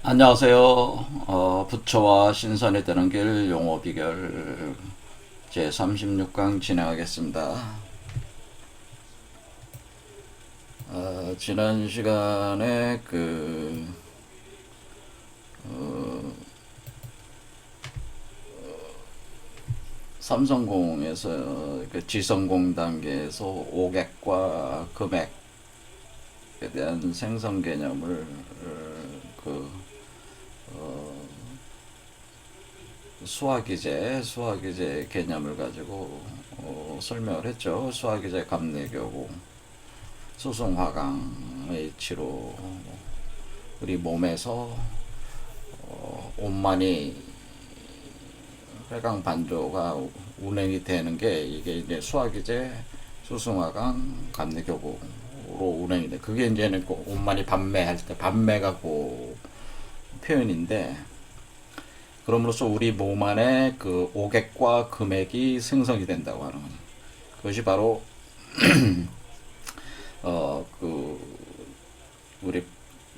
안녕하세요. 부처와 신선이 되는 길 용어 비결 제 36강 진행하겠습니다. 지난 시간에 삼성공에서 지성공 단계에서 오객과 금액에 대한 생성 개념을 그 수화기제 개념을 가지고 설명을 했죠. 수화기제 감내교고 수승화강 H로 우리 몸에서 온만이 회강 반조가 운행이 되는 게 이게 이제 수화기제 수승화강 감내교구로 운행이 돼. 그게 이제는 온만이 반매할 때 반매가 그 표현인데, 그럼으로써 우리 몸 안에 그 오객과 금액이 생성이 된다고 하는 거죠. 그것이 바로 우리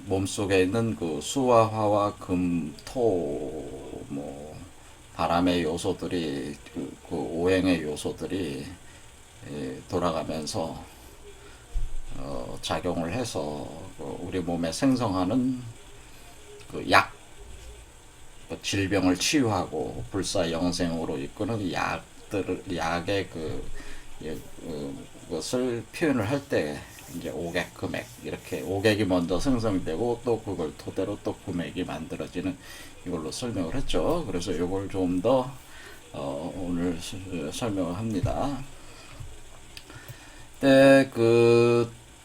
몸 속에 있는 그 수와 화와 금, 토, 뭐 바람의 요소들이 그 오행의 요소들이 돌아가면서 작용을 해서 우리 몸에 생성하는 그 질병을 치유하고 불사 영생으로 이끄는 약의 그것을 표현을 할 때 이제 오객, 금액 이렇게 오객이 먼저 생성되고 또 그걸 토대로 또 금액이 만들어지는 이걸로 설명을 했죠. 그래서 이걸 좀 더 오늘 설명을 합니다.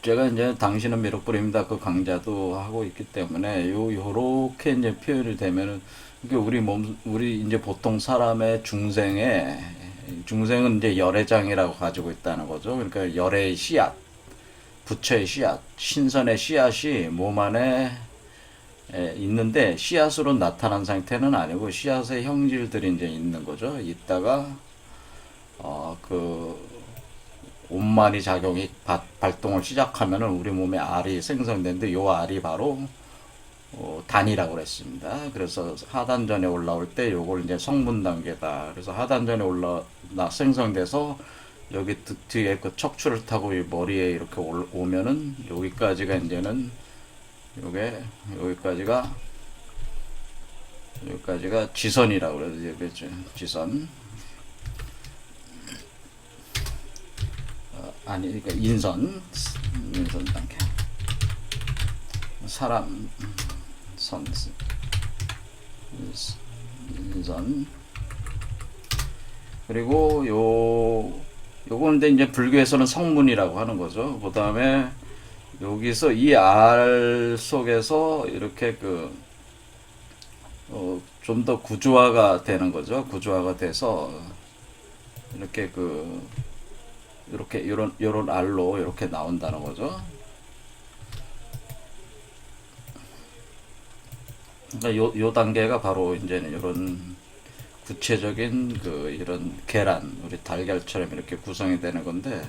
제가 이제 당신은 미륵불입니다. 그 강좌도 하고 있기 때문에 요렇게 이제 표현이 되면은 우리 이제 보통 사람의 중생은 이제 열애장이라고 가지고 있다는 거죠. 그러니까 열애의 씨앗, 부처의 씨앗, 신선의 씨앗이 몸 안에 있는데 씨앗으로 나타난 상태는 아니고 씨앗의 형질들이 이제 있는 거죠. 있다가 그 온만이 작용이 발동을 시작하면은 우리 몸에 알이 생성되는데 요 알이 바로 단이라고 그랬습니다. 그래서 하단전에 올라올 때 요걸 이제 성분 단계다. 그래서 하단전에 생성돼서 여기 뒤에 그 척추를 타고 이 머리에 이렇게 오면은 여기까지가 이제는 여기까지가 지선이라고 그러죠. 지선. 그러니까 인선 단계. 사람 선 인선. 그리고 요거는 이제 불교에서는 성문이라고 하는 거죠. 그 다음에 여기서 이 알 속에서 이렇게 좀 더 구조화가 되는 거죠. 구조화가 돼서 이렇게 이렇게 요런 알로 이렇게 나온다는 거죠. 그러니까 요 단계가 바로 이제는 이런 구체적인 이런 계란, 우리 달걀처럼 이렇게 구성이 되는 건데,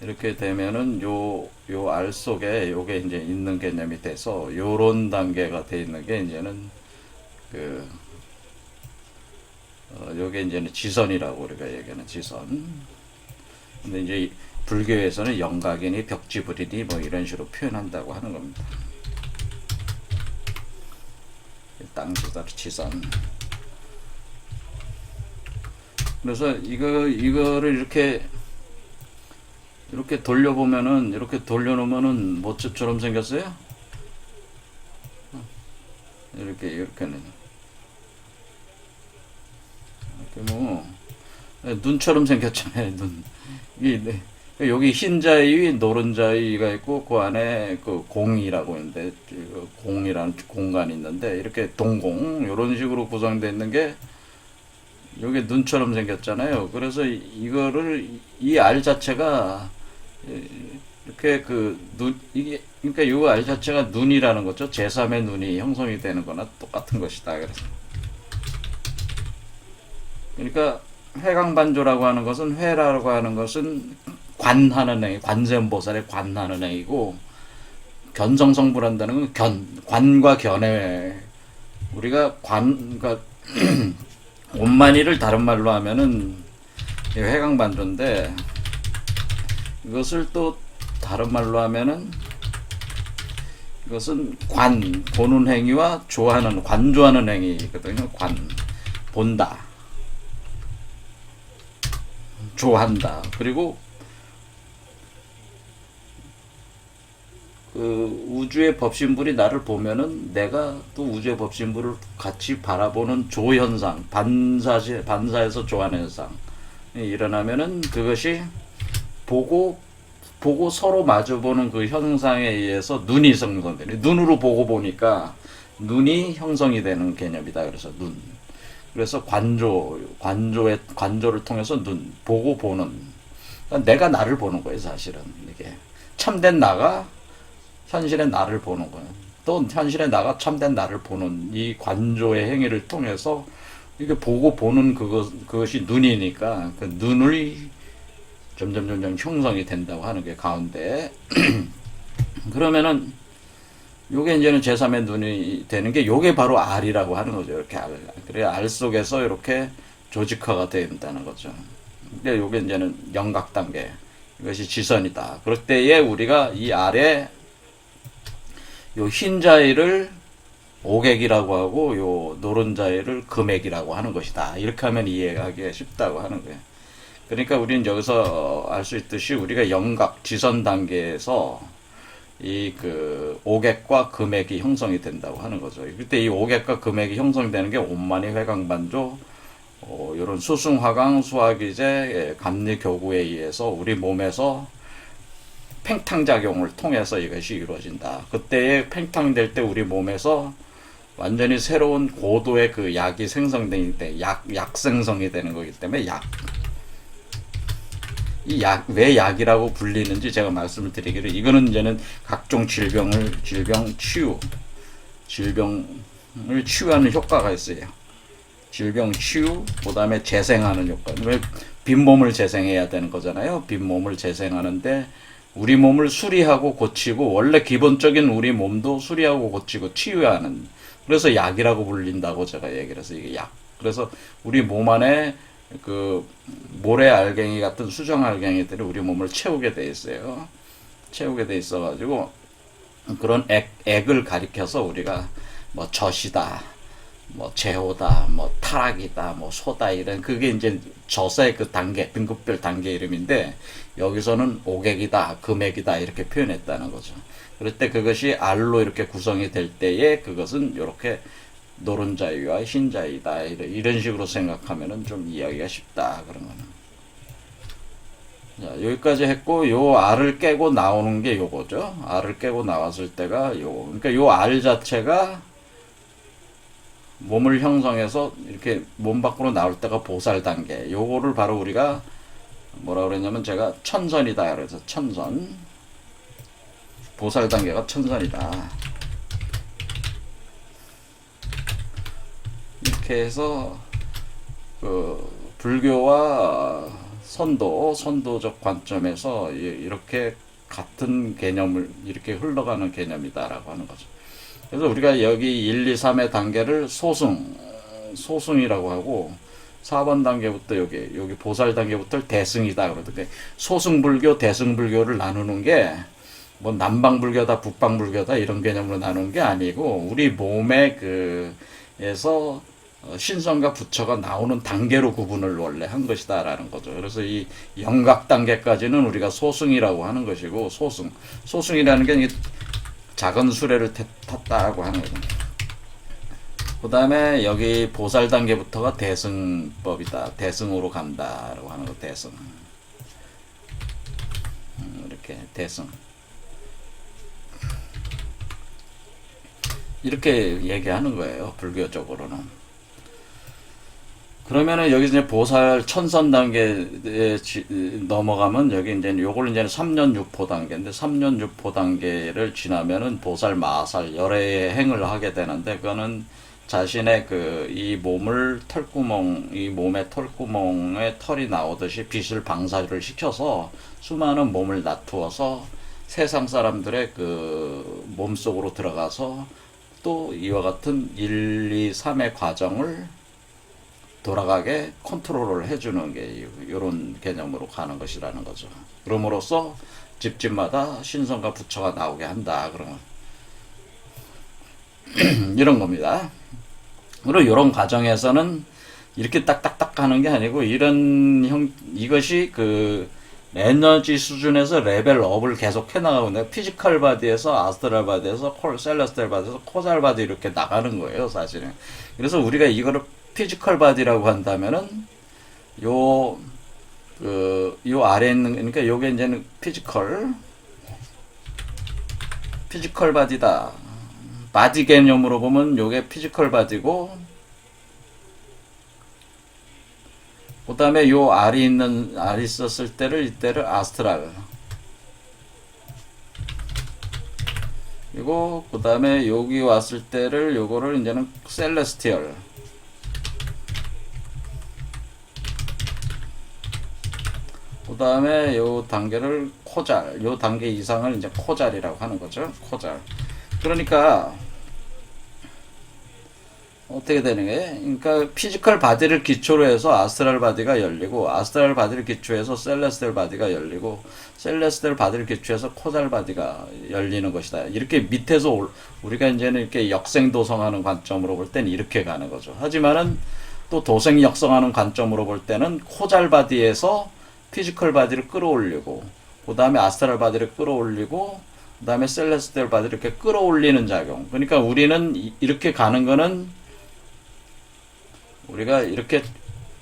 이렇게 되면은 요 알 속에 요게 이제 있는 개념이 돼서 요런 단계가 돼 있는 게 이제는 요게 이제는 지선이라고 우리가 얘기하는 지선. 근데 이제 불교에서는 영각이니 벽지불이니 뭐 이런 식으로 표현한다고 하는 겁니다. 땅지다 지선. 그래서 이거를 이렇게 돌려보면은, 이렇게 돌려놓으면은 뭐처럼 생겼어요? 이렇게는 이렇게 뭐 눈처럼 생겼잖아요. 눈. 여기 흰자위, 노른자위가 있고 그 안에 그 공이라고 있는데, 공이라는 공간이 있는데 이렇게 동공 이런 식으로 구성되어 있는 게 여기 눈처럼 생겼잖아요. 그래서 이거를 이 알 자체가 이렇게 이게 그러니까 이 알 자체가 눈이라는 거죠. 제3의 눈이 형성이 되는 거나 똑같은 것이다. 그러니까 회광반조라고 하는 것은, 회라고 하는 것은 관하는 행위, 관세음보살의 관하는 행위고, 견성성불한다는 건 관과 견해. 우리가 관과 온만이를 다른 말로 하면은 회광반조인데, 이것을 또 다른 말로 하면은 이것은 보는 행위와 관조하는 행위거든요. 본다, 조한다. 그리고 그 우주의 법신불이 나를 보면은 내가 또 우주의 법신불을 같이 바라보는 조현상, 반사에서 조하는 현상이 일어나면은 그것이 보고 서로 마주보는 그 현상에 의해서 눈이 형성되는, 눈으로 보고 보니까 눈이 형성이 되는 개념이다. 그래서 눈. 그래서 관조를 통해서 보고 보는. 그러니까 내가 나를 보는 거예요, 사실은. 이게 참된 나가 현실의 나를 보는 거예요. 또 현실의 나가 참된 나를 보는 이 관조의 행위를 통해서 이게 보고 보는 그것이 눈이니까 그 눈을 점점 형성이 된다고 하는 게 가운데. 그러면은 요게 이제는 제3의 눈이 되는 게 요게 바로 R이라고 하는 거죠. 이렇게 R. 그래 R 속에서 이렇게 조직화가 된다는 거죠. 근데 요게 이제는 영각 단계. 이것이 지선이다. 그럴 때에 우리가 이 R에 요 흰자위를 오객이라고 하고 요 노른 자위를 금액이라고 하는 것이다. 이렇게 하면 이해하기 쉽다고 하는 거예요. 그러니까 우리는 여기서 알 수 있듯이 우리가 영각 지선 단계에서 이 그 오객과 금액이 형성이 된다고 하는 거죠. 그때 이 오객과 금액이 형성되는 게 온만이 회광반조, 이런 수승화강 수화기제 감리교구에 의해서 우리 몸에서 팽탕작용을 통해서 이것이 이루어진다. 그때에 팽탕될 때 우리 몸에서 완전히 새로운 고도의 그 약이 생성되기 때문에 약 생성이 되는 거기 때문에 왜 약이라고 불리는지 제가 말씀을 드리기를, 이거는 이제는 각종 질병을 치유하는 효과가 있어요. 질병 치유, 그 다음에 재생하는 효과. 왜 빈몸을 재생해야 되는 거잖아요. 빈몸을 재생하는데 우리 몸을 수리하고 고치고, 원래 기본적인 우리 몸도 수리하고 고치고 치유하는, 그래서 약이라고 불린다고 제가 얘기를 해서 이게 약. 그래서 우리 몸 안에 그 모래알갱이 같은 수정알갱이들이 우리 몸을 채우게 돼 있어요. 채우게 돼 있어 가지고 그런 액을 가리켜서 우리가 뭐 젖이다, 뭐 제호다, 뭐 타락이다, 뭐 소다, 이런 그게 이제 젖의 그 단계, 등급별 단계 이름인데, 여기서는 오객이다, 금액이다 이렇게 표현했다는 거죠. 그럴 때 그것이 R로 이렇게 구성이 될 때에 그것은 이렇게 노른 자위와 흰 자위다, 이런 식으로 생각하면은 좀 이해하기가 쉽다, 그런 거는. 자, 여기까지 했고, 요 R을 깨고 나오는 게 요거죠. R을 깨고 나왔을 때가 요거. 그러니까 요 R 자체가 몸을 형성해서 이렇게 몸 밖으로 나올 때가 보살 단계. 요거를 바로 우리가 뭐라 그랬냐면, 제가 천선이다 그래서 천선. 보살 단계가 천선이다. 이렇게 해서 그 불교와 선도적 관점에서 이렇게 같은 개념을 이렇게 흘러가는 개념이다라고 하는 거죠. 그래서 우리가 여기 1, 2, 3의 단계를 소승이라고 하고, 4번 단계부터 여기 보살 단계부터 대승이다 그러던데, 소승불교, 대승불교를 나누는 게 뭐 남방불교다, 북방불교다 이런 개념으로 나누는 게 아니고, 우리 몸에 에서 신성과 부처가 나오는 단계로 구분을 원래 한 것이다라는 거죠. 그래서 이 영각 단계까지는 우리가 소승이라고 하는 것이고, 소승이라는 게 작은 수레를 탔다고 하는 거죠. 그 다음에 여기 보살 단계부터가 대승법이다. 대승으로 간다라고 하는 거, 대승. 이렇게 대승. 이렇게 얘기하는 거예요, 불교적으로는. 그러면은 여기 이제 보살 천선 단계에 넘어가면, 여기 이제 요걸 이제 3년 6호 단계인데, 3년 6호 단계를 지나면은 보살 마살 열애의 행을 하게 되는데, 그거는 자신의 이 몸을 이 몸의 털구멍에 털이 나오듯이 빛을 방사를 시켜서 수많은 몸을 놔두어서 세상 사람들의 그 몸속으로 들어가서 또 이와 같은 1, 2, 3의 과정을 돌아가게 컨트롤을 해주는 게 이런 개념으로 가는 것이라는 거죠. 그럼으로써 집집마다 신성과 부처가 나오게 한다. 그런 이런 겁니다. 그리고 이런 과정에서는 이렇게 딱딱딱 하는 게 아니고 이것이 그 에너지 수준에서 레벨업을 계속 해나가고 있는 피지컬 바디에서 아스트랄 바디에서 셀레스텔 바디에서 코잘 바디 이렇게 나가는 거예요, 사실은. 그래서 우리가 이거를 피지컬 바디라고 한다면은 요 아래에 있는, 그러니까 요게 이제는 피지컬 바디다. 바디 개념으로 보면 요게 피지컬 바디고, 그 다음에 요 알이 있었을 때를 이때를 아스트랄, 그리고 그 다음에 여기 왔을 때를 요거를 이제는 셀레스티얼, 그 다음에 요 단계를 코잘, 요 단계 이상을 이제 코잘이라고 하는 거죠. 코잘. 그러니까 어떻게 되는 거예요? 그러니까 피지컬 바디를 기초로 해서 아스트랄 바디가 열리고, 아스트랄 바디를 기초해서 셀레스텔 바디가 열리고, 셀레스텔 바디를 기초해서 코잘 바디가 열리는 것이다. 이렇게 밑에서 우리가 이제는 이렇게 역생도성하는 관점으로 볼 때는 이렇게 가는 거죠. 하지만은 또 도생역성하는 관점으로 볼 때는 코잘 바디에서 피지컬 바디를 끌어올리고, 그 다음에 아스트랄 바디를 끌어올리고, 그 다음에 셀레스텔 바디를 이렇게 끌어올리는 작용. 그러니까 우리는 이렇게 가는 거는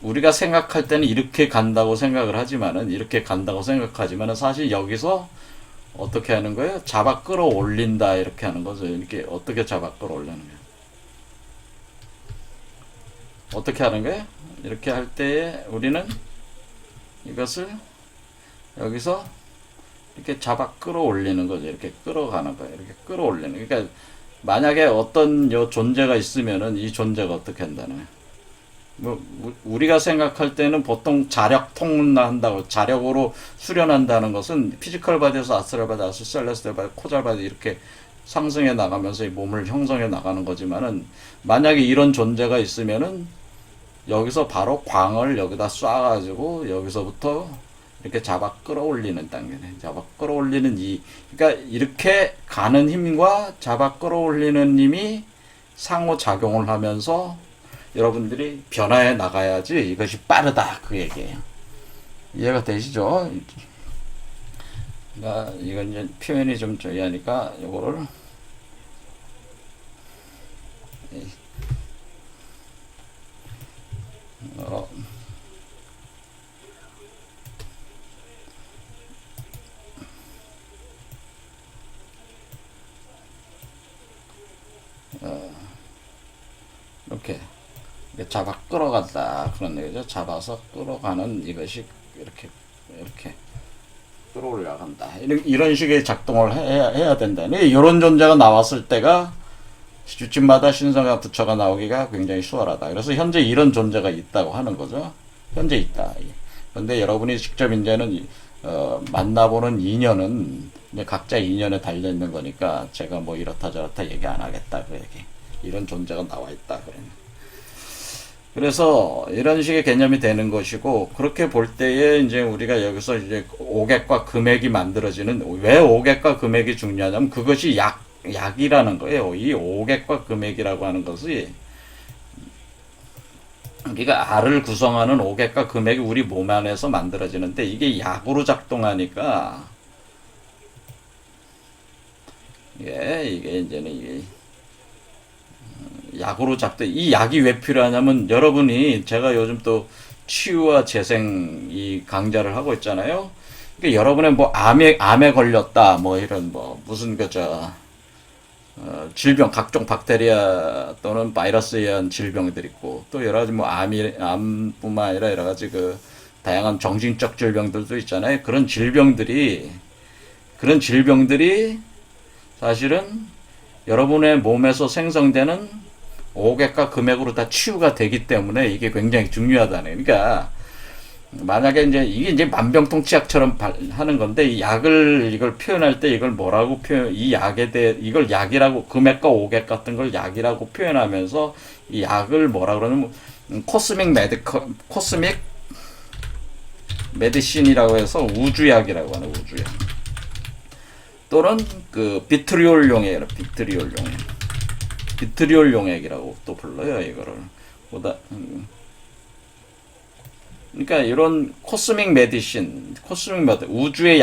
우리가 생각할 때는 이렇게 간다고 생각을 하지만은, 이렇게 간다고 생각하지만은 사실 여기서 어떻게 하는 거예요? 잡아 끌어올린다, 이렇게 하는 거죠. 이렇게 어떻게 잡아 끌어올리는 거예요? 어떻게 하는 거예요? 이렇게 할 때에 우리는 이것을 여기서 이렇게 잡아 끌어올리는 거죠. 이렇게 끌어가는 거예요. 이렇게 끌어올리는. 그러니까 만약에 어떤 요 존재가 있으면은 이 존재가 어떻게 한다는 거예요? 우리가 생각할 때는 보통 자력 통한다고, 자력으로 수련한다는 것은 피지컬 바디에서 아스트랄 바디, 셀레스텔 바디, 코잘 바디 이렇게 상승해 나가면서 이 몸을 형성해 나가는 거지만은, 만약에 이런 존재가 있으면은 여기서 바로 광을 여기다 쏴가지고 여기서부터 이렇게 잡아 끌어올리는 단계네. 잡아 끌어올리는 그러니까 이렇게 가는 힘과 잡아 끌어올리는 힘이 상호 작용을 하면서 여러분들이 변화해 나가야지 이것이 빠르다, 그 얘기예요. 이해가 되시죠? 그러니까 이건 이제 표현이 좀 저희하니까 요거를 이렇게 잡아 끌어간다, 그런 얘기죠. 잡아서 끌어가는 이것이 이렇게 끌어올라간다, 이런 식의 작동을 해야 된다. 이런 존재가 나왔을 때가 주집마다 신성과 부처가 나오기가 굉장히 수월하다. 그래서 현재 이런 존재가 있다고 하는 거죠. 현재 있다. 그런데 여러분이 직접 이제는 만나보는 인연은 이제 각자 인연에 달려 있는 거니까 제가 뭐 이렇다 저렇다 얘기 안 하겠다, 그 얘기. 이런 존재가 나와 있다, 그러면. 그래서 이런 식의 개념이 되는 것이고, 그렇게 볼 때에 이제 우리가 여기서 이제 오객과 금액이 만들어지는, 왜 오객과 금액이 중요하냐면 그것이 약이라는 거예요. 이 오객과 금액이라고 하는 것이, 그러니까 알을 구성하는 오객과 금액이 우리 몸 안에서 만들어지는데, 이게 약으로 작동하니까 이게 이제는 이게 약으로 작동. 이 약이 왜 필요하냐면, 여러분이, 제가 요즘 또 치유와 재생 이 강좌를 하고 있잖아요. 그러니까 여러분의 뭐 암에 걸렸다, 뭐 이런 뭐 무슨 질병, 각종 박테리아 또는 바이러스에 의한 질병들 있고, 또 여러 가지 뭐 암뿐만 아니라 여러 가지 그 다양한 정신적 질병들도 있잖아요. 그런 질병들이 사실은 여러분의 몸에서 생성되는 오객과 금액으로 다 치유가 되기 때문에 이게 굉장히 중요하다네. 그러니까 만약에 이제 이게 이제 만병통치약처럼 하는 건데 이 약을 이걸 표현할 때 이걸 뭐라고 이 약에 대해 이걸 약이라고 금액과 오객 같은 걸 약이라고 표현하면서 이 약을 뭐라 그러냐면 코스믹 메디신이라고 해서 우주약이라고 하는 우주약 또는 그 비트리올 용액 비트리올 용액이라고 또 불러요 이거를 보다 그러니까 이런 코스믹 메디신, 우주의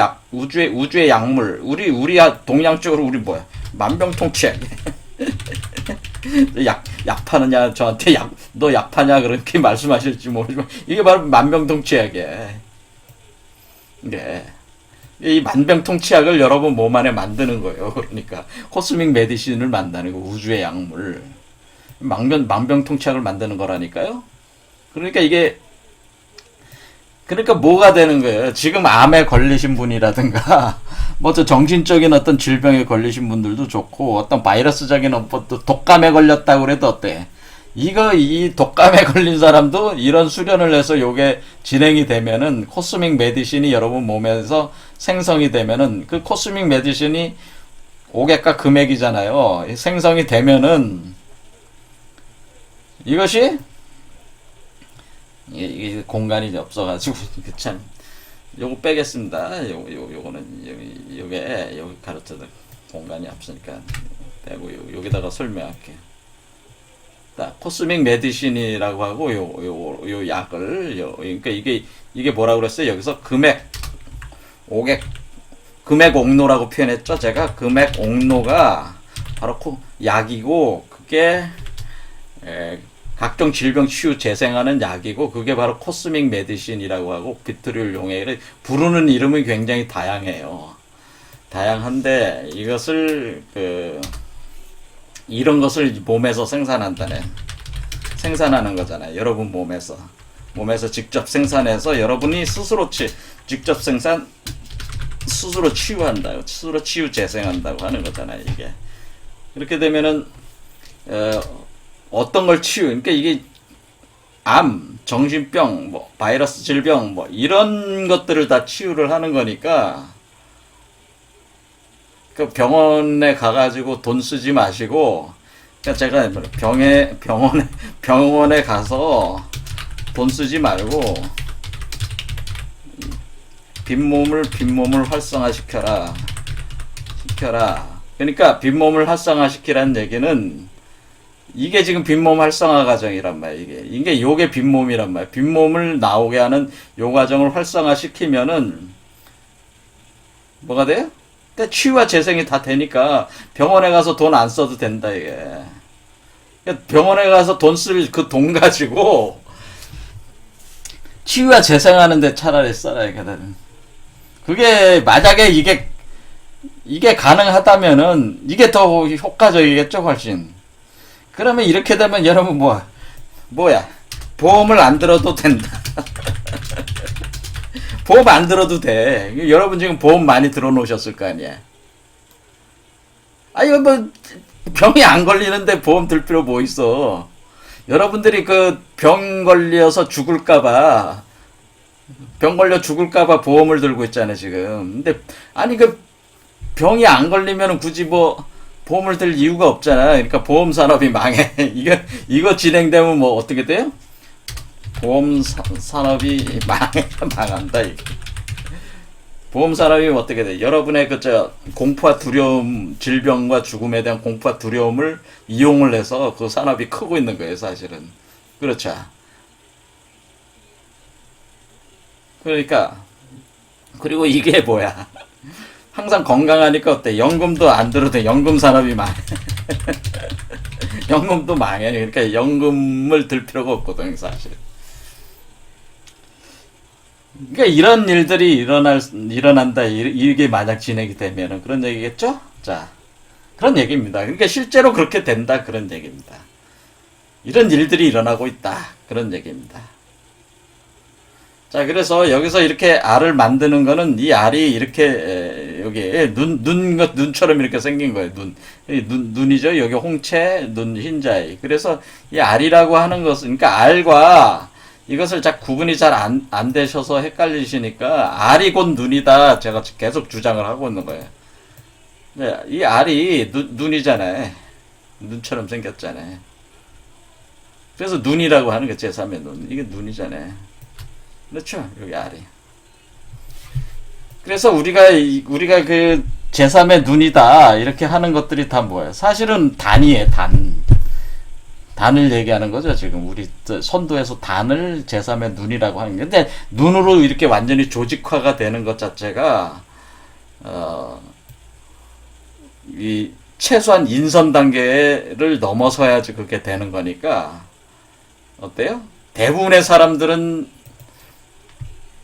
약물, 우리 동양적으로 우리 뭐야? 만병통치약. 약 파느냐, 저한테 너 약 파냐, 그렇게 말씀하실지 모르지만, 이게 바로 만병통치약이에요. 이 만병통치약을 여러분 몸 안에 만드는 거예요. 그러니까, 코스믹 메디신을 만드는 거, 우주의 약물. 만병통치약을 만드는 거라니까요. 그러니까 뭐가 되는 거예요? 지금 암에 걸리신 분이라든가 뭐 저 정신적인 어떤 질병에 걸리신 분들도 좋고 어떤 바이러스적인 또 독감에 걸렸다고 그래도 어때? 이 독감에 걸린 사람도 이런 수련을 해서 요게 진행이 되면은 코스믹 메디신이 여러분 몸에서 생성이 되면은 그 코스믹 메디신이 오객과 금액이잖아요. 생성이 되면은 이것이 이게 공간이 없어가지고 참 요거 빼겠습니다. 요거는 여기 가르쳐도 공간이 없으니까 빼고 여기다가 설명할게요. 코스믹 메디신이라고 하고 요 약을 그러니까 이게 뭐라고 그랬어요? 여기서 금액 옥노라고 표현했죠. 제가 금액 옥노가 바로 약이고 그게 각종 질병 치유 재생하는 약이고 그게 바로 코스믹 메디신이라고 하고 비트리올 용액을 부르는 이름이 굉장히 다양해요. 다양한데 이것을 이런 것을 몸에서 생산하는 거잖아요. 여러분 몸에서 직접 생산해서 여러분이 스스로 직접 스스로 치유한다고 스스로 치유 재생한다고 하는 거잖아요. 이게 그렇게 되면은 어떤 걸 그러니까 이게 암, 정신병, 뭐 바이러스 질병, 뭐 이런 것들을 다 치유를 하는 거니까 그 병원에 가가지고 돈 쓰지 마시고 그러니까 제가 병원에 가서 돈 쓰지 말고 빈몸을 활성화시켜라. 그러니까 빈몸을 활성화시키라는 얘기는 이게 지금 빈몸 활성화 과정이란 말이야. 요게 빈몸이란 말이야. 빈몸을 나오게 하는 요 과정을 활성화시키면은 뭐가 돼요? 그러니까 치유와 재생이 다 되니까 병원에 가서 돈 안 써도 된다 이게. 그러니까 병원에 가서 돈 쓸 그 돈 가지고 치유와 재생하는데 차라리 써라 이게. 그게 만약에 이게 가능하다면은 이게 더 효과적이겠죠 훨씬. 그러면 이렇게 되면 여러분 뭐야 보험을 안 들어도 된다. 보험 안 들어도 돼. 여러분 지금 보험 많이 들어놓으셨을 거 아니야. 이거 뭐 병이 안 걸리는데 보험 들 필요 뭐 있어. 여러분들이 그 병 걸려서 죽을까봐 보험을 들고 있잖아요 지금. 근데 그 병이 안 걸리면 굳이 보험을 들 이유가 없잖아. 그러니까 보험 산업이 망해. 이거 진행되면 뭐 어떻게 돼요? 보험 산업이 망한다. 이게. 보험 산업이 어떻게 돼? 여러분의 공포와 두려움, 질병과 죽음에 대한 공포와 두려움을 이용을 해서 그 산업이 크고 있는 거예요, 사실은. 그렇죠. 그러니까 그리고 이게 뭐야? 항상 건강하니까 어때? 연금도 안 들어도 연금 산업이 망해. 연금도 망해. 그러니까 연금을 들 필요가 없거든, 사실. 그러니까 이런 일들이 일어난다. 이게 만약 진행이 되면은 그런 얘기겠죠? 자, 그런 얘기입니다. 그러니까 실제로 그렇게 된다. 그런 얘기입니다. 이런 일들이 일어나고 있다. 그런 얘기입니다. 자, 그래서 여기서 이렇게 알을 만드는 거는 이 알이 이렇게 여기 눈처럼 이렇게 생긴 거예요. 눈이죠. 여기 홍채, 흰자위. 그래서 이 알이라고 하는 것은 그러니까 알과 이것을 구분이 잘 안 되셔서 헷갈리시니까 알이 곧 눈이다. 제가 계속 주장을 하고 있는 거예요. 네, 이 알이 눈이잖아요. 눈처럼 생겼잖아요. 그래서 눈이라고 하는 게 제3의 눈. 이게 눈이잖아요. 그렇죠? 여기 알이. 그래서 우리가 그 제3의 눈이다. 이렇게 하는 것들이 다 뭐예요? 사실은 단이에요, 단. 단을 얘기하는 거죠. 지금 우리 선도에서 단을 제3의 눈이라고 하는 게. 근데 눈으로 이렇게 완전히 조직화가 되는 것 자체가 이 최소한 인선 단계를 넘어서야지 그렇게 되는 거니까 어때요? 대부분의 사람들은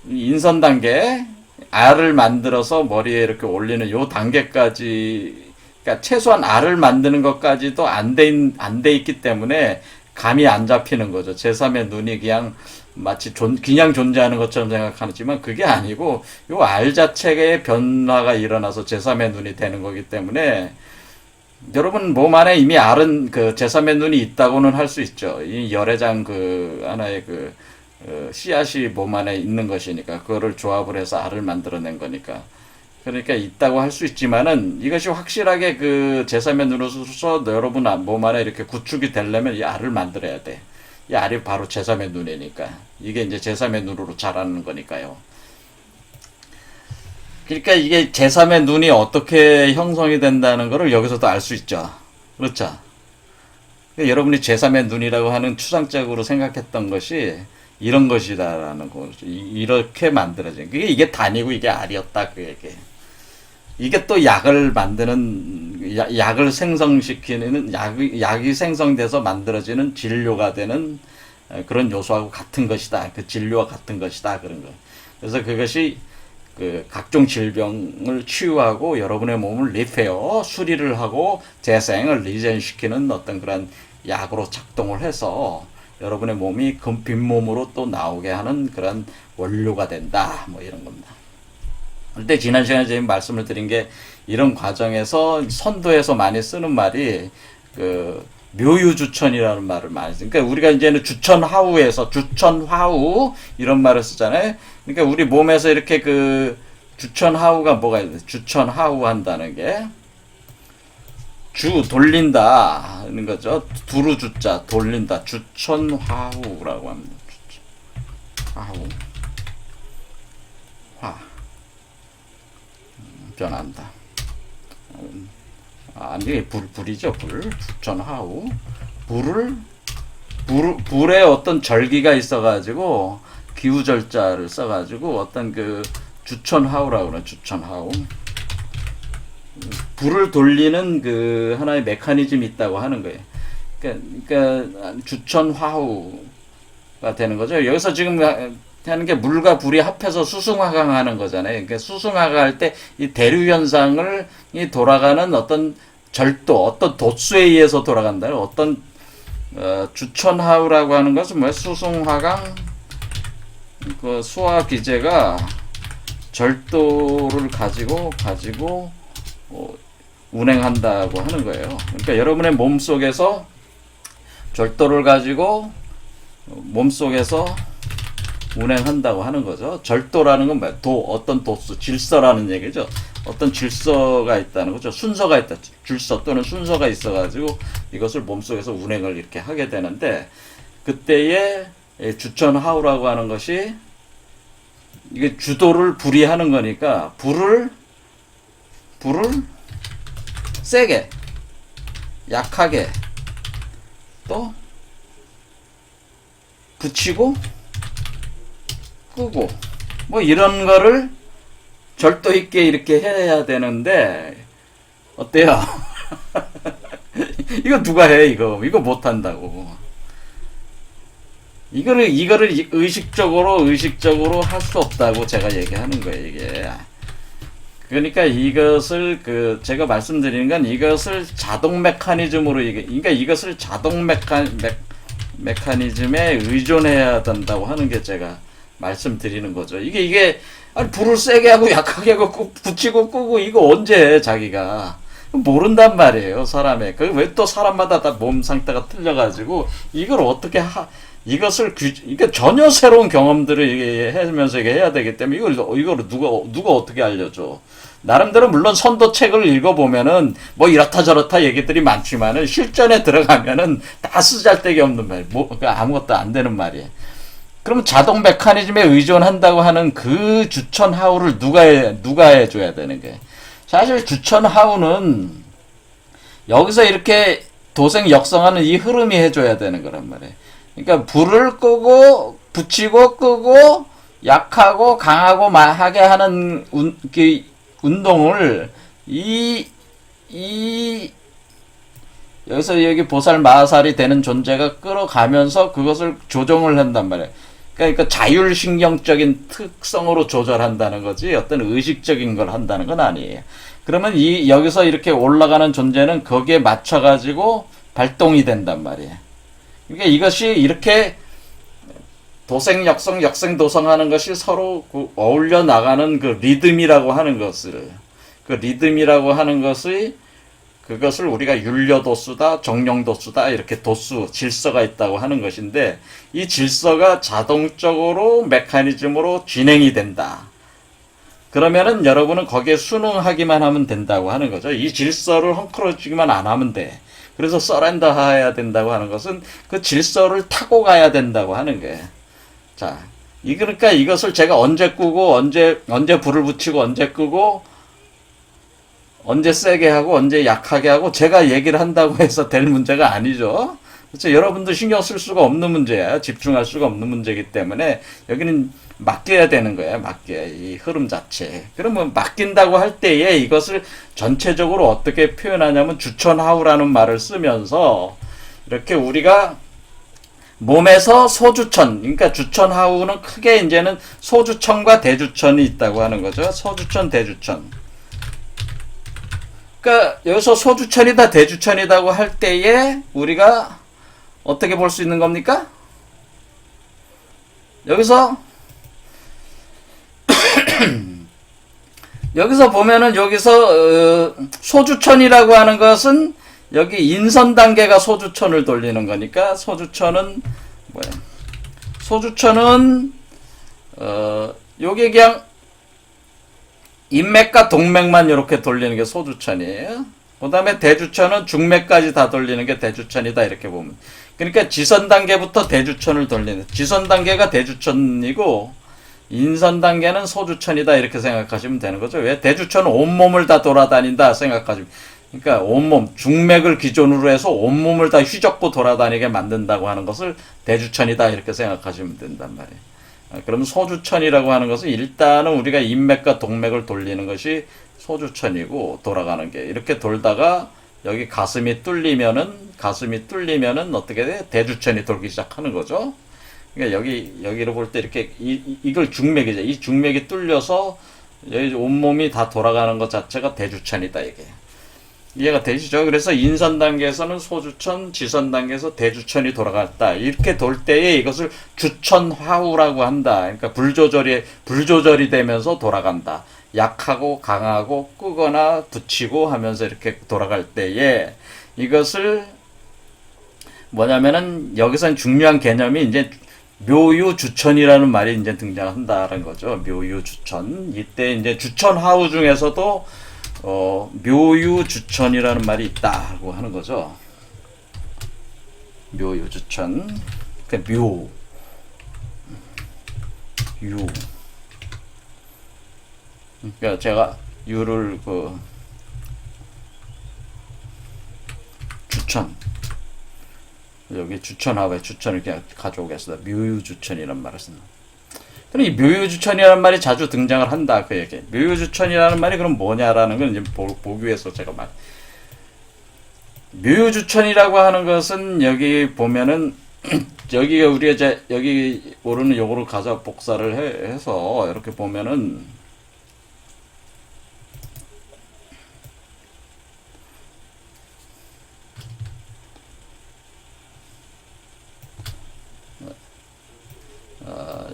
인선 단계 알을 만들어서 머리에 이렇게 올리는 요 단계까지, 그러니까 최소한 알을 만드는 것까지도 안 돼 있기 때문에 감이 안 잡히는 거죠. 제3의 눈이 그냥 마치 그냥 존재하는 것처럼 생각하지만 그게 아니고 요 알 자체의 변화가 일어나서 제3의 눈이 되는 거기 때문에 여러분 몸 안에 이미 알은 그 제3의 눈이 있다고는 할 수 있죠. 이 열애장 그 하나의 그 씨앗이 몸 안에 있는 것이니까 그거를 조합을 해서 알을 만들어낸 거니까. 그러니까 있다고 할 수 있지만은 이것이 확실하게 그 제3의 눈으로서 여러분 몸 안에 이렇게 구축이 되려면 이 알을 만들어야 돼. 이 알이 바로 제3의 눈이니까. 이게 이제 제3의 눈으로 자라는 거니까요. 그러니까 이게 제3의 눈이 어떻게 형성이 된다는 것을 여기서도 알 수 있죠. 그렇죠? 그러니까 여러분이 제3의 눈이라고 하는 추상적으로 생각했던 것이 이런 것이다라는 거죠. 이렇게 만들어진. 이게 단이고 이게 알이었다. 그 얘기. 이게 또 약을 만드는, 약을 생성시키는, 약이 생성돼서 만들어지는 진료가 되는 그런 요소하고 같은 것이다. 그 진료와 같은 것이다. 그런 거. 그래서 그것이 그 각종 질병을 치유하고 여러분의 몸을 리페어, 수리를 하고 재생을 리젠시키는 어떤 그런 약으로 작동을 해서 여러분의 몸이 빈몸으로 또 나오게 하는 그런 원료가 된다. 뭐 이런 겁니다. 그때 지난 시간에 제가 말씀을 드린 게 이런 과정에서 선도에서 많이 쓰는 말이 그 묘유주천이라는 말을 많이 쓰니까 그러니까 우리가 이제는 주천화우에서 주천화우 이런 말을 쓰잖아요. 그러니까 우리 몸에서 이렇게 그 주천화우가 뭐가 있어요? 주천화우 한다는 게 주 돌린다 하는 거죠. 두루 주자 돌린다. 주천화우라고 합니다. 화우 화 변한다. 아니 불이죠. 주천화우 불에 어떤 절기가 있어가지고 기우절자를 써가지고 어떤 그 주천화우라고 그래. 주천화우 불을 돌리는 그 하나의 메커니즘이 있다고 하는 거예요. 그러니까 주천화우가 되는 거죠. 여기서 지금 하는 게 물과 불이 합해서 수승화강하는 거잖아요. 그러니까 수승화가 할 때 이 대류 현상을 이 돌아가는 어떤 절도, 어떤 도수에 의해서 돌아간다. 어떤 주천화우라고 하는 것은 뭐야? 수승화강 그 수화 기제가 절도를 가지고 운행한다고 하는 거예요. 그러니까 여러분의 몸 속에서 절도를 가지고 몸 속에서 운행한다고 하는 거죠. 절도라는 건 뭐야? 어떤 도수, 질서라는 얘기죠. 어떤 질서가 있다는 거죠. 순서가 있다. 질서 또는 순서가 있어가지고 이것을 몸 속에서 운행을 이렇게 하게 되는데 그때의 주천하우라고 하는 것이 이게 주도를 불이 하는 거니까 불을 세게, 약하게 또 붙이고 끄고 뭐 이런 거를 절도 있게 이렇게 해야 되는데 어때요? 이거 누가 해? 이거 못 한다고. 이거를 의식적으로 할 수 없다고 제가 얘기하는 거예요, 이게. 그러니까 이것을 제가 말씀드리는 건 이것을 자동 메커니즘으로 그러니까 이것을 자동 메커니즘에 의존해야 된다고 하는 게 제가 말씀드리는 거죠. 이게 아니 불을 세게 하고 약하게 하고 붙이고 끄고 이거 언제 해 자기가. 모른단 말이에요, 사람의. 그 왜 또 사람마다 다 몸 상태가 틀려가지고 이걸 어떻게 이것을 이게 전혀 새로운 경험들을 이게 하면서 이게 해야 되기 때문에 이걸 누가 어떻게 알려줘? 나름대로 물론 선도책을 읽어보면은 뭐 이렇다 저렇다 얘기들이 많지만은 실전에 들어가면은 다 쓰잘데기 없는 말, 아무것도 안 되는 말이에요. 그럼 자동 메커니즘에 의존한다고 하는 그 주천 하우를 누가 해줘야 되는 게? 사실 주천 하우는 여기서 이렇게 도생 역성하는 이 흐름이 해줘야 되는 거란 말이에요. 그러니까 불을 끄고 붙이고 끄고 약하고 강하고 하게 하는 운동을 여기서 여기 보살 마하살이 되는 존재가 끌어가면서 그것을 조정을 한단 말이에요. 그러니까 자율신경적인 특성으로 조절한다는 거지 어떤 의식적인 걸 한다는 건 아니에요. 그러면 여기서 이렇게 올라가는 존재는 거기에 맞춰가지고 발동이 된단 말이에요. 그러니까 이것이 이렇게 도생, 역성, 역생, 도성하는 것이 서로 어울려 나가는 그 리듬이라고 하는 것을, 그것을 우리가 율려도수다, 정령도수다, 이렇게 질서가 있다고 하는 것인데, 이 질서가 자동적으로 메커니즘으로 진행이 된다. 그러면은 여러분은 거기에 순응하기만 하면 된다고 하는 거죠. 이 질서를 헝클어지기만 안 하면 돼. 그래서 서렌더 해야 된다고 하는 것은 그 질서를 타고 가야 된다고 하는 거예요. 자, 그러니까 이것을 제가 언제 끄고, 언제 불을 붙이고, 언제 끄고, 언제 세게 하고, 언제 약하게 하고, 제가 얘기를 한다고 해서 될 문제가 아니죠. 그렇죠? 여러분도 신경 쓸 수가 없는 문제야. 집중할 수가 없는 문제이기 때문에, 여기는 맡겨야 되는 거야. 이 흐름 자체. 그러면 맡긴다고 할 때에 이것을 전체적으로 어떻게 표현하냐면, 주천하우라는 말을 쓰면서, 이렇게 우리가 몸에서 소주천, 그러니까 주천하우는 크게 이제는 소주천과 대주천이 있다고 하는 거죠. 소주천, 대주천. 그러니까 여기서 소주천이다, 대주천이다고 할 때에 우리가 어떻게 볼 수 있는 겁니까? 여기서 보면은 여기서 소주천이라고 하는 것은 여기 인선 단계가 소주천을 돌리는 거니까 소주천은 뭐야? 소주천은 요게 그냥 인맥과 동맥만 이렇게 돌리는 게 소주천이에요. 그 다음에 대주천은 중맥까지 다 돌리는 게 대주천이다 이렇게 보면. 그러니까 지선 단계부터 대주천을 돌리는. 지선 단계가 대주천이고 인선 단계는 소주천이다 이렇게 생각하시면 되는 거죠. 왜? 대주천은 온몸을 다 돌아다닌다 생각하시면. 그러니까 온몸, 중맥을 기준으로 해서 온몸을 다 휘젓고 돌아다니게 만든다고 하는 것을 대주천이다 이렇게 생각하시면 된단 말이에요. 그럼 소주천이라고 하는 것은 일단은 우리가 인맥과 동맥을 돌리는 것이 소주천이고 돌아가는 게 이렇게 돌다가 여기 가슴이 뚫리면은 어떻게 돼? 대주천이 돌기 시작하는 거죠. 그러니까 여기로 볼 때 이렇게 이걸 중맥이죠. 이 중맥이 뚫려서 여기 온몸이 다 돌아가는 것 자체가 대주천이다 이게. 이해가 되시죠? 그래서 인선 단계에서는 소주천, 지선 단계에서 대주천이 돌아갔다. 이렇게 돌 때에 이것을 주천화우라고 한다. 그러니까 불조절이 되면서 돌아간다. 약하고 강하고 끄거나 붙이고 하면서 이렇게 돌아갈 때에 이것을 뭐냐면은 여기서는 중요한 개념이 이제 묘유주천이라는 말이 이제 등장한다는 거죠. 묘유주천. 이때 이제 주천화우 중에서도 묘유주천이라는 말이 있다고 하는 거죠. 묘유주천. 그러니까 유. 그러니까 제가 유를 주천. 여기 주천하고 주천을 그냥 가져오겠습니다. 묘유주천이라는 말을 씁니다. 그럼 이 묘유주천이라는 말이 자주 등장을 한다 그 얘기. 묘유주천이라는 말이 그럼 뭐냐라는 건 이제 보기 위해서 제가 묘유주천이라고 하는 것은 여기 보면은 여기가 우리가 여기 오르는 요거를 가져 복사를 해서 이렇게 보면은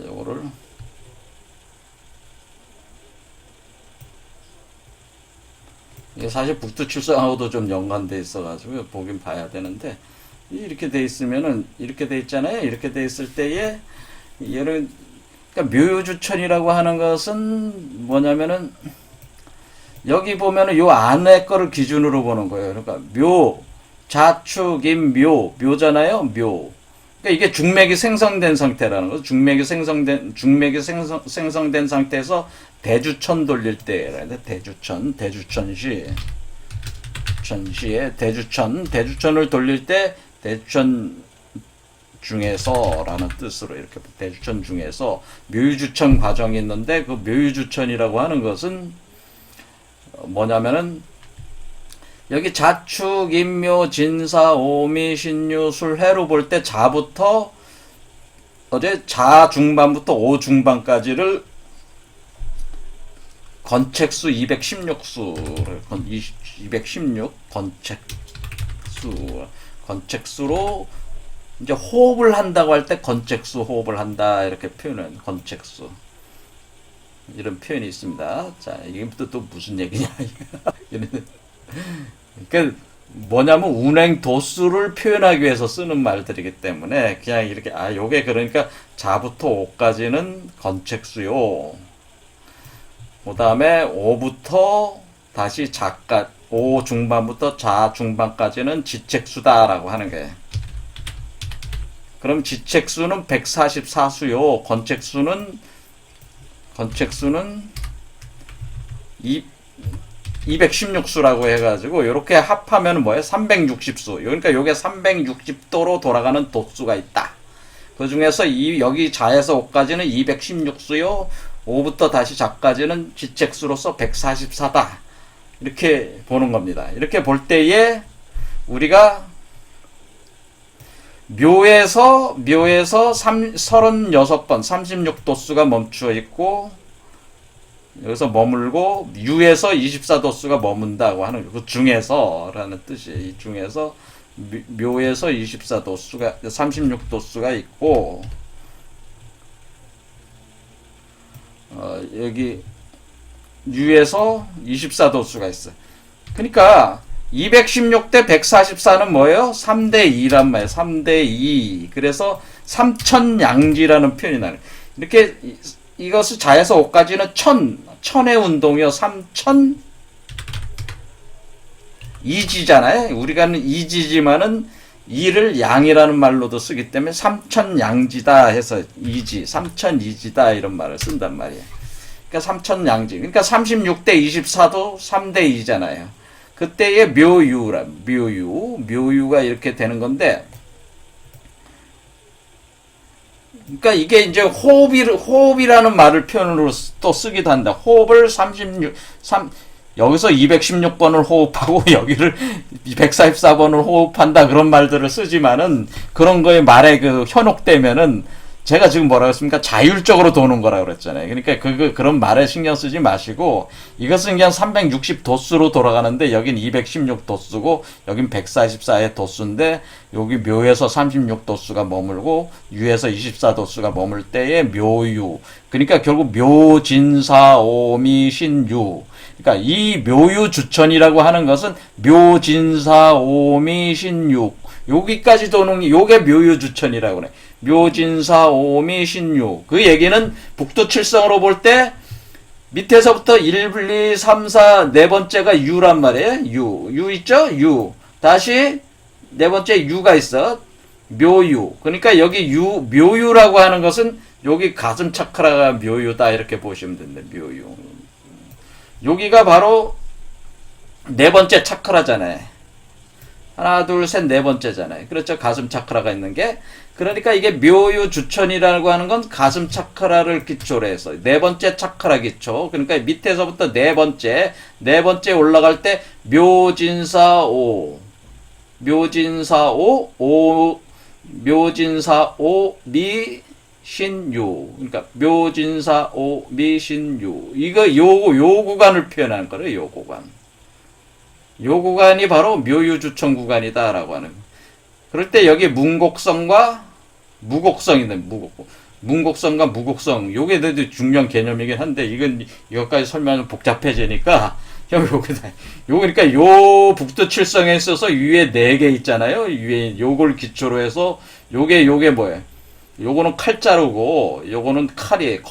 요거를 이게 사실 북두칠성하고도 좀 연관돼 있어가지고 보긴 봐야 되는데, 이렇게 돼 있으면은, 이렇게 돼 있잖아요. 이렇게 돼 있을 때에, 얘를, 그러니까 묘유주천이라고 하는 것은 뭐냐면은, 여기 보면은 요 안에 거를 기준으로 보는 거예요. 그러니까 묘, 자축, 임, 묘잖아요. 묘. 그러니까 이게 중맥이 생성된 상태라는 거죠. 중맥이 생성된 상태에서 대주천 돌릴 때라는데, 대주천시에 대주천을 돌릴 때 대주천 중에서라는 뜻으로 이렇게 대주천 중에서 묘유주천 과정이 있는데, 그 묘유주천이라고 하는 것은 뭐냐면은 여기 자축, 임묘, 진사, 오미, 신유, 술해로 볼 때 자부터 어제 자 중반부터 오 중반까지를 건책수 216수를 216 건책수로 이제 호흡을 한다고 할 때 건책수 호흡을 한다 이렇게 표현은 건책수 이런 표현이 있습니다. 자, 이게 또 무슨 얘기냐? 그러니까 뭐냐면 운행 도수를 표현하기 위해서 쓰는 말들이기 때문에 그냥 이렇게 요게 그러니까 자부터 오까지는 건책수요. 그다음에 오부터 다시 자까 오 중반부터 자 중반까지는 지책수다라고 하는 거예요. 그럼 지책수는 144수요. 건책수는 216수라고 해가지고 이렇게 합하면 뭐예요? 360수. 그러니까 요게 360도로 돌아가는 도수가 있다. 그 중에서 여기 자에서 5까지는 216수요. 5부터 다시 자까지는 지책수로서 144다. 이렇게 보는 겁니다. 이렇게 볼 때에 우리가 묘에서 36번 36도수가 멈추어 있고 여기서 머물고 유에서 24도수가 머문다고 하는 그 중에서라는 뜻이에요. 이 중에서 묘에서 24도수가 36도수가 있고 여기 유에서 24도수가 있어요. 그러니까 216대 144는 뭐예요? 3대 2란 말이에요. 3대 2. 그래서 삼천양지라는 표현이 나요. 이렇게 이것을 자에서 5까지는 천의 운동이요. 3천 이지잖아요. 우리가는 이지지만은 이를 양이라는 말로도 쓰기 때문에 삼천양지다 해서 이지, 삼천이지다 이런 말을 쓴단 말이에요. 그러니까 삼천양지. 그러니까 36대 24도 3대 2잖아요. 그때의 묘유가 이렇게 되는 건데, 그러니까 이게 이제 호흡이라는 말을 표현으로 또 쓰기도 한다. 호흡을 여기서 216번을 호흡하고 여기를 144번을 호흡한다 그런 말들을 쓰지만은 그런 거에 말에 그 현혹되면은 제가 지금 뭐라고 했습니까? 자율적으로 도는 거라고 그랬잖아요. 그러니까 그런 말에 신경 쓰지 마시고 이것은 그냥 360도수로 돌아가는데 여긴 216도수고 여긴 144의 도수인데 여기 묘에서 36도수가 머물고 유에서 24도수가 머물 때의 묘유. 그러니까 결국 묘진사오미신유. 그러니까 이 묘유주천이라고 하는 것은 묘진사오미신유. 여기까지 도는 요게 묘유주천이라고 그래. 묘진사오미신유. 그 얘기는 북두칠성으로 볼 때 밑에서부터 1, 2, 3, 4 네 번째가 유란 말이에요. 유 있죠? 유. 다시 네 번째 유가 있어. 묘유. 그러니까 여기 묘유라고 하는 것은 여기 가슴 차크라가 묘유다 이렇게 보시면 된다. 묘유. 여기가 바로 네 번째 차크라잖아요. 하나, 둘, 셋, 네 번째잖아요. 그렇죠? 가슴 차크라가 있는 게. 그러니까 이게 묘유주천이라고 하는 건 가슴 차크라를 기초로 해서 네 번째 차크라 기초. 그러니까 밑에서부터 네 번째 올라갈 때 묘진사오 미신유. 그러니까 묘진사오 미신유. 이거 요 구간을 표현하는 거예요. 요 구간. 요 구간이 바로 묘유주천 구간이다라고 하는 거예요. 그럴 때 여기 문곡성과 무곡성이 있는 문곡성과 무곡성 요게 되게 중요한 개념이긴 한데 이것까지 설명하면 복잡해지니까 여기다. 요, 그러니까 요 북두칠성에 있어서 위에 4개 있잖아요. 위에 요걸 기초로 해서 요게 뭐예요? 요거는 칼자루고, 요거는 칼이에요.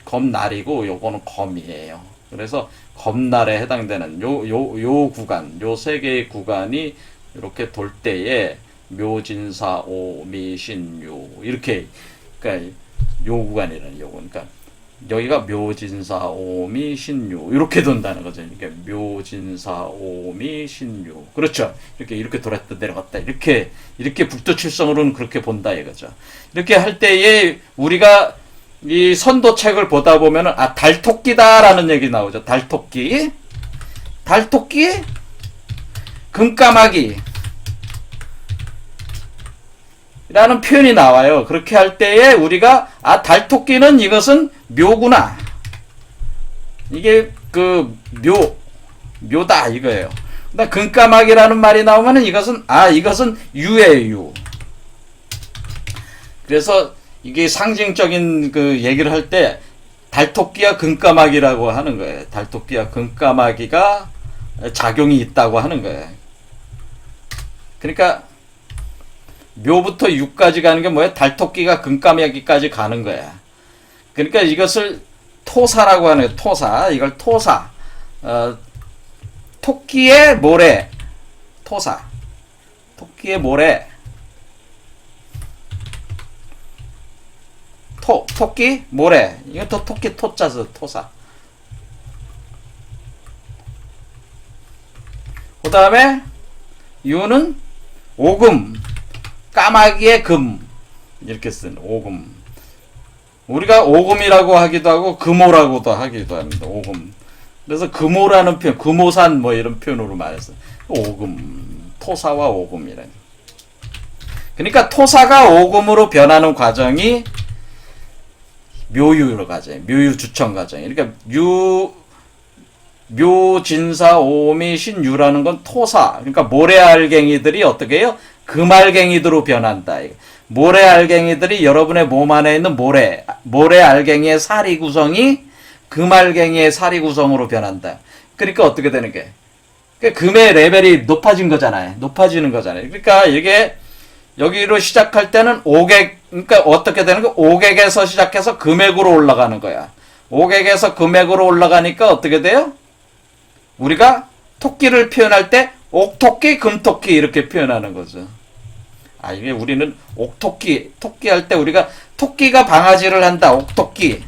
검날이고, 요거는 검이에요. 그래서 검날에 해당되는 요 구간, 요 3개의 구간이 이렇게 돌 때에 묘진사 오미신유 이렇게, 그러니까 요 구간이라는 요거. 그러니까 여기가 묘진사 오미신유 이렇게 돈다는 거죠. 그러니까 묘진사 오미신유, 그렇죠. 이렇게 돌았다 내려갔다 이렇게 북두칠성으로는 그렇게 본다 이거죠. 이렇게 할 때에 우리가 이 선도책을 보다 보면은 달토끼다라는 얘기 나오죠. 달토끼 금까마귀 라는 표현이 나와요. 그렇게 할 때에 우리가 달토끼는 이것은 묘구나. 이게 묘다 이거예요. 그다음 금까마귀라는 말이 나오면은 이것은 유예요, 유. 그래서 이게 상징적인 얘기를 할 때 달토끼와 금까마귀라고 하는 거예요. 달토끼와 금까마귀가 작용이 있다고 하는 거예요. 그러니까 묘부터 유까지 가는 게 뭐야? 달토끼가 금까마귀까지 가는 거야. 그러니까 이것을 토사라고 하는 거야. 토사. 이걸 토사. 토끼의 모래. 토사. 토끼의 모래. 토끼 모래. 이건 또 토끼 토자서 토사. 그 다음에 유는 오금. 까마귀의 금 이렇게 쓴 오금. 우리가 오금이라고 하기도 하고 금오라고도 하기도 합니다. 오금. 그래서 금오라는 표현, 금오산 뭐 이런 표현으로 말해서 오금, 토사와 오금이래. 그러니까 토사가 오금으로 변하는 과정이 묘유로 가죠. 묘유 주청 과정. 그러니까 묘진사 오미 신유라는 건 토사. 그러니까 모래알갱이들이 어떻게 해요? 금알갱이들로 변한다. 모래알갱이들이 여러분의 몸 안에 있는 모래알갱이의 사리 구성이 금알갱이의 사리 구성으로 변한다. 그러니까 어떻게 되는 게? 그러니까 금의 레벨이 높아진 거잖아요. 높아지는 거잖아요. 그러니까 이게 여기로 시작할 때는 5객, 그러니까 어떻게 되는 거? 5객에서 시작해서 금액으로 올라가는 거야. 5객에서 금액으로 올라가니까 어떻게 돼요? 우리가 토끼를 표현할 때 옥토끼, 금토끼 이렇게 표현하는 거죠. 이게 우리는 옥토끼, 토끼 할 때 우리가 토끼가 방아지를 한다. 옥토끼,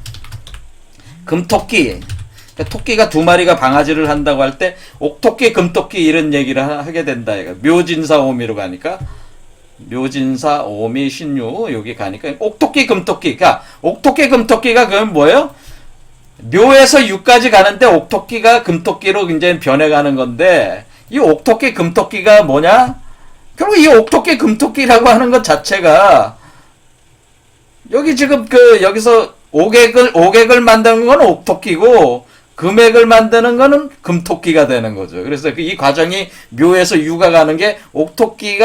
금토끼. 그러니까 토끼가 2마리가 방아지를 한다고 할 때 옥토끼, 금토끼 이런 얘기를 하게 된다. 이거. 묘진사 오미로 가니까 묘진사 오미 신유 여기 가니까 옥토끼, 금토끼. 그러니까 옥토끼, 금토끼가 그럼 뭐예요? 묘에서 유까지 가는데 옥토끼가 금토끼로 이제 변해가는 건데, 이 옥토끼 금토끼가 뭐냐? 결국 이 옥토끼 금토끼라고 하는 것 자체가 여기 지금 여기서 옥액을 만드는 건 옥토끼고 금액을 만드는 거는 금토끼가 되는 거죠. 그래서 이 과정이 묘에서 유가 가는 게 옥토끼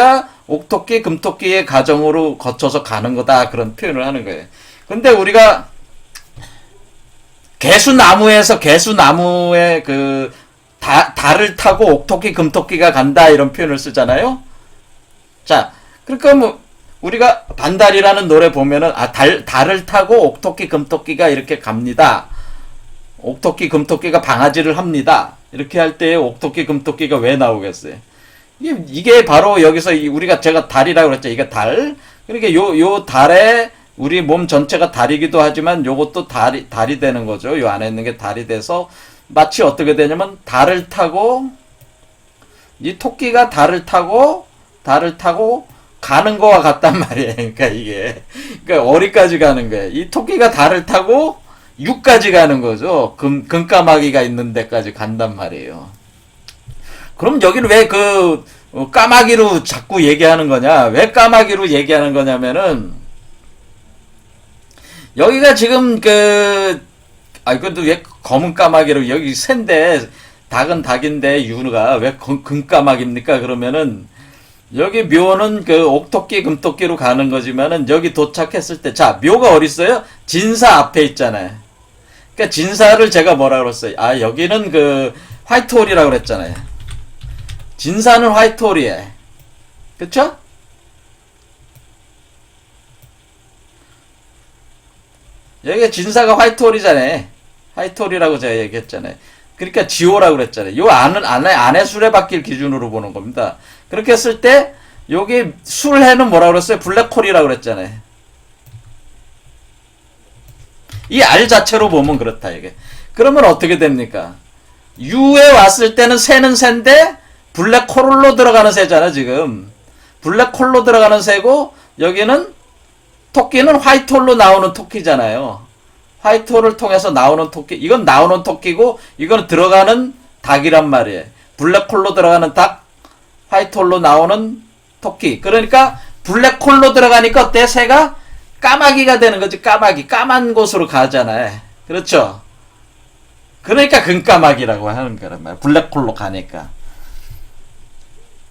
금토끼의 과정으로 거쳐서 가는 거다. 그런 표현을 하는 거예요. 근데 우리가 개수나무에 달을 타고 옥토끼 금토끼가 간다 이런 표현을 쓰잖아요. 자, 그러니까 뭐 우리가 반달이라는 노래 보면은 달을 타고 옥토끼 금토끼가 이렇게 갑니다. 옥토끼 금토끼가 방아지를 합니다. 이렇게 할 때 옥토끼 금토끼가 왜 나오겠어요? 이게 바로 여기서 제가 달이라고 그랬죠. 이게 달. 그러니까 요 달에 우리 몸 전체가 달이기도 하지만 요것도 달이 되는 거죠. 요 안에 있는 게 달이 돼서 마치 어떻게 되냐면 달을 타고 이 토끼가 달을 타고 가는 거와 같단 말이에요. 그러니까 이게 어디까지 가는 거예요. 이 토끼가 달을 타고 육까지 가는 거죠. 금까마귀가 있는 데까지 간단 말이에요. 그럼 여기는 왜 까마귀로 자꾸 얘기하는 거냐? 왜 까마귀로 얘기하는 거냐면은 여기가 지금 이것도 왜 검은 까마귀로 여기 샌데 닭은 닭인데 유가 왜 금까마귀입니까? 그러면은 여기 묘는 옥토끼 금토끼로 가는 거지만은 여기 도착했을 때 자 묘가 어디 있어요? 진사 앞에 있잖아요. 그러니까 진사를 제가 뭐라 그랬어요? 여기는 화이트홀이라고 그랬잖아요. 진사는 화이트홀이에. 그쵸? 여기가 진사가 화이트홀이잖아요. 화이트홀이라고 제가 얘기했잖아요. 그러니까 지호라고 그랬잖아요. 요 안에 수레바퀴를 기준으로 보는 겁니다. 그렇게 했을 때 여기 술해는 뭐라고 그랬어요? 블랙홀이라고 그랬잖아요. 이 R 자체로 보면 그렇다 이게. 그러면 어떻게 됩니까? U에 왔을 때는 새는 새인데 블랙홀로 들어가는 새잖아 지금. 블랙홀로 들어가는 새고 여기는 토끼는 화이트홀로 나오는 토끼잖아요. 화이트홀을 통해서 나오는 토끼. 이건 나오는 토끼고 이건 들어가는 닭이란 말이에요. 블랙홀로 들어가는 닭, 화이트홀로 나오는 토끼. 그러니까 블랙홀로 들어가니까 어때? 새가 까마귀가 되는 거지. 까마귀. 까만 곳으로 가잖아요. 그렇죠? 그러니까 금까마귀라고 하는 거란 말이야. 블랙홀로 가니까.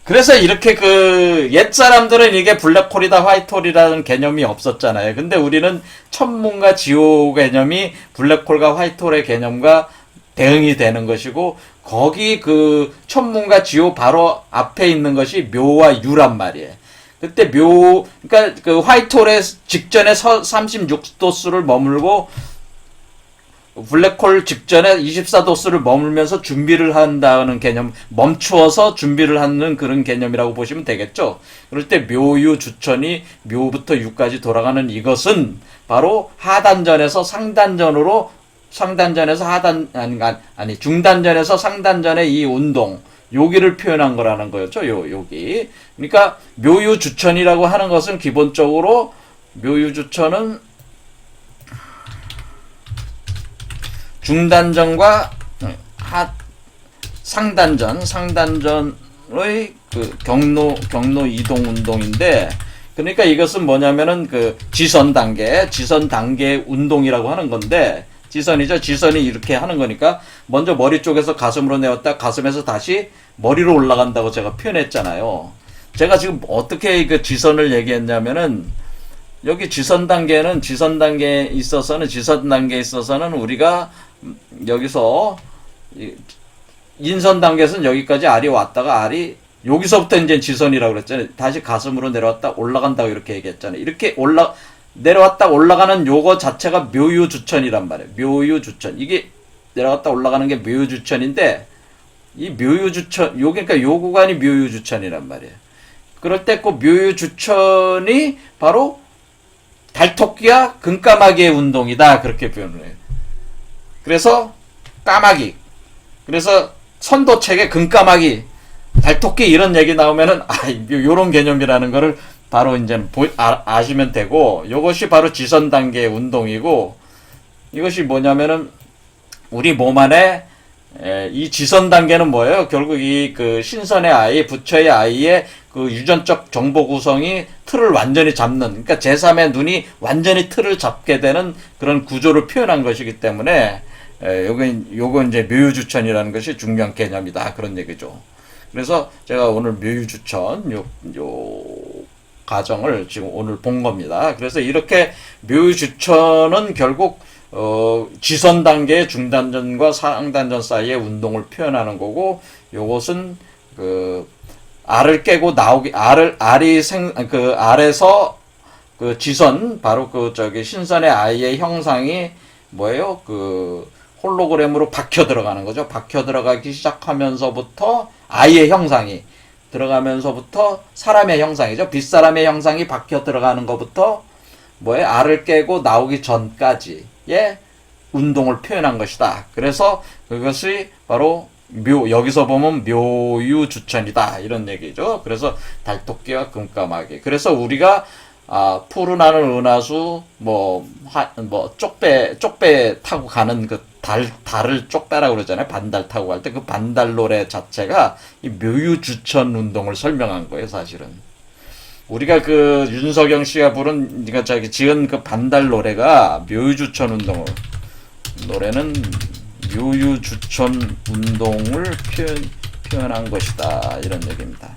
그래서 이렇게 옛 사람들은 이게 블랙홀이다 화이트홀이라는 개념이 없었잖아요. 근데 우리는 천문과 지호 개념이 블랙홀과 화이트홀의 개념과 대응이 되는 것이고, 거기 천문과 지호 바로 앞에 있는 것이 묘와 유란 말이에요. 그때 그러니까 화이트홀의 직전에 36도수를 머물고, 블랙홀 직전에 24도수를 머물면서 준비를 한다는 개념, 멈추어서 준비를 하는 그런 개념이라고 보시면 되겠죠. 그럴 때 묘유 주천이 묘부터 유까지 돌아가는 이것은 바로 하단전에서 상단전으로, 상단전에서 중단전에서 상단전의 이 운동, 여기를 표현한 거라는 거였죠. 여기. 그러니까 묘유 주천이라고 하는 것은 기본적으로 묘유 주천은 중단전과 상단전의 경로 이동 운동인데, 그러니까 이것은 뭐냐면은 지선 단계 운동이라고 하는 건데, 지선이죠. 지선이 이렇게 하는 거니까 먼저 머리 쪽에서 가슴으로 내었다 가슴에서 다시 머리로 올라간다고 제가 표현했잖아요. 제가 지금 어떻게 지선을 얘기했냐면은, 여기 지선 단계에 있어서는 우리가 여기서 인선 단계에서는 여기까지 R이 왔다가 R이 여기서부터 이제 지선이라고 그랬잖아요. 다시 가슴으로 내려왔다 올라간다고 이렇게 얘기했잖아요. 이렇게 내려왔다 올라가는 요거 자체가 묘유주천이란 말이에요. 묘유주천. 이게 내려갔다 올라가는 게 묘유주천인데, 이 묘유주천, 그러니까 요 구간이 묘유주천이란 말이에요. 그럴 때 그 묘유주천이 바로 달토끼와 금까마귀의 운동이다. 그렇게 표현을 해요. 그래서 까마귀. 그래서 선도책에 금까마귀, 달토끼 이런 얘기 나오면은 요런 개념이라는 거를 바로 이제 아시면 되고, 요것이 바로 지선 단계의 운동이고, 이것이 뭐냐면은 우리 몸 안에 이 지선 단계는 뭐예요? 결국 이 신선의 아이, 부처의 아이의 유전적 정보 구성이 틀을 완전히 잡는, 그러니까 제3의 눈이 완전히 틀을 잡게 되는 그런 구조를 표현한 것이기 때문에, 요거 이제 묘유주천이라는 것이 중요한 개념이다. 그런 얘기죠. 그래서 제가 오늘 묘유주천, 요 과정을 지금 오늘 본 겁니다. 그래서 이렇게 묘유주천은 결국, 지선 단계의 중단전과 상단전 사이의 운동을 표현하는 거고, 요것은 알을 깨고 나오기, 알에서 지선, 바로 신선의 아이의 형상이 뭐예요? 홀로그램으로 박혀 들어가는 거죠. 박혀 들어가기 시작하면서부터 아이의 형상이 들어가면서부터 사람의 형상이죠. 빗사람의 형상이 박혀 들어가는 것부터 알을 깨고 나오기 전까지의 운동을 표현한 것이다. 그래서 그것이 바로 여기서 보면 묘유주천이다. 이런 얘기죠. 그래서 달토끼와 금까마귀. 그래서 우리가 푸른 하늘 은하수, 쪽배 타고 가는 달을 쪽배라고 그러잖아요. 반달 타고 갈 때 그 반달 노래 자체가 이 묘유주천 운동을 설명한 거예요, 사실은. 우리가 윤석영 씨가 부른, 지은 반달 노래가 묘유주천 노래는 묘유주천 운동을 표현한 것이다. 이런 얘기입니다.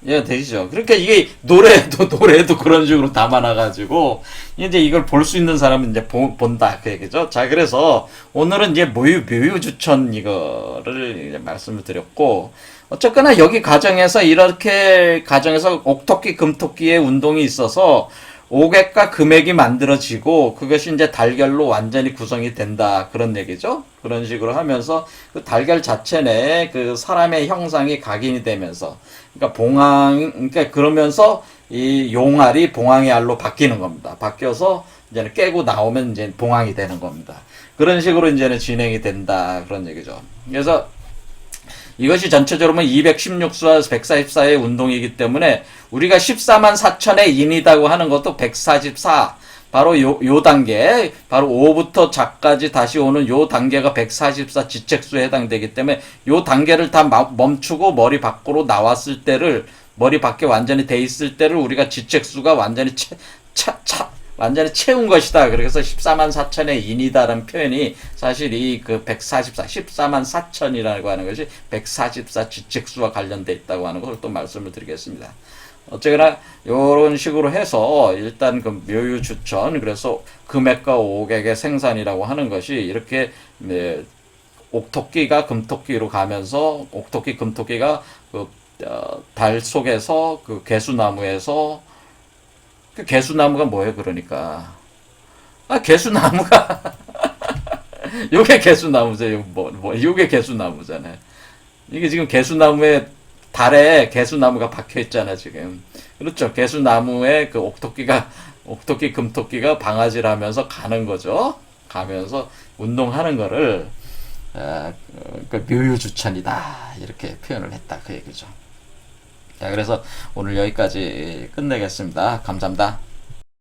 예, 되시죠. 그러니까 이게 노래도 그런 식으로 담아놔가지고, 이제 이걸 볼 수 있는 사람은 이제 본다. 그 얘기죠. 자, 그래서 오늘은 이제 묘유주천 이거를 이제 말씀을 드렸고, 어쨌거나 여기 가정에서 이렇게 가정에서 옥토끼, 금토끼의 운동이 있어서 옥액과 금액이 만들어지고 그것이 이제 달걀로 완전히 구성이 된다. 그런 얘기죠. 그런 식으로 하면서 그 달걀 자체 내에 그 사람의 형상이 각인이 되면서 그러니까 그러니까 그러면서 이 용알이 봉황의 알로 바뀌는 겁니다. 바뀌어서 이제는 깨고 나오면 이제 봉황이 되는 겁니다. 그런 식으로 이제는 진행이 된다. 그런 얘기죠. 그래서 이것이 전체적으로 216수와 144의 운동이기 때문에 우리가 14만 4천의 인이다고 하는 것도 144 바로 요 단계 바로 5부터 작까지 다시 오는 요 단계가 144 지책수에 해당되기 때문에 요 단계를 다 멈추고 머리 밖으로 나왔을 때를 머리 밖에 완전히 돼 있을 때를 우리가 지책수가 완전히 완전히 채운 것이다. 그래서 14만 4천의 인이다라는 표현이 사실 이 그 14만 4천이라고 하는 것이 144 지책수와 관련돼 있다고 하는 것을 또 말씀을 드리겠습니다. 어쨌거나 이런 식으로 해서 일단 그 묘유주천 그래서 금액과 옥액의 생산이라고 하는 것이 이렇게 네, 옥토끼가 금토끼로 가면서 옥토끼 금토끼가 그 달 속에서 그 개수나무에서 그 개수나무가 뭐예요? 그러니까 개수나무가 요게 개수나무죠. 요게 개수나무잖아요. 이게 지금 개수나무에 달에 개수나무가 박혀 있잖아 지금. 그렇죠. 개수나무에 그 옥토끼 금토끼가 방아지를 하면서 가는 거죠. 가면서 운동하는 거를 그 묘유주천이다 이렇게 표현을 했다 그 얘기죠. 자, 그래서 오늘 여기까지 끝내겠습니다. 감사합니다.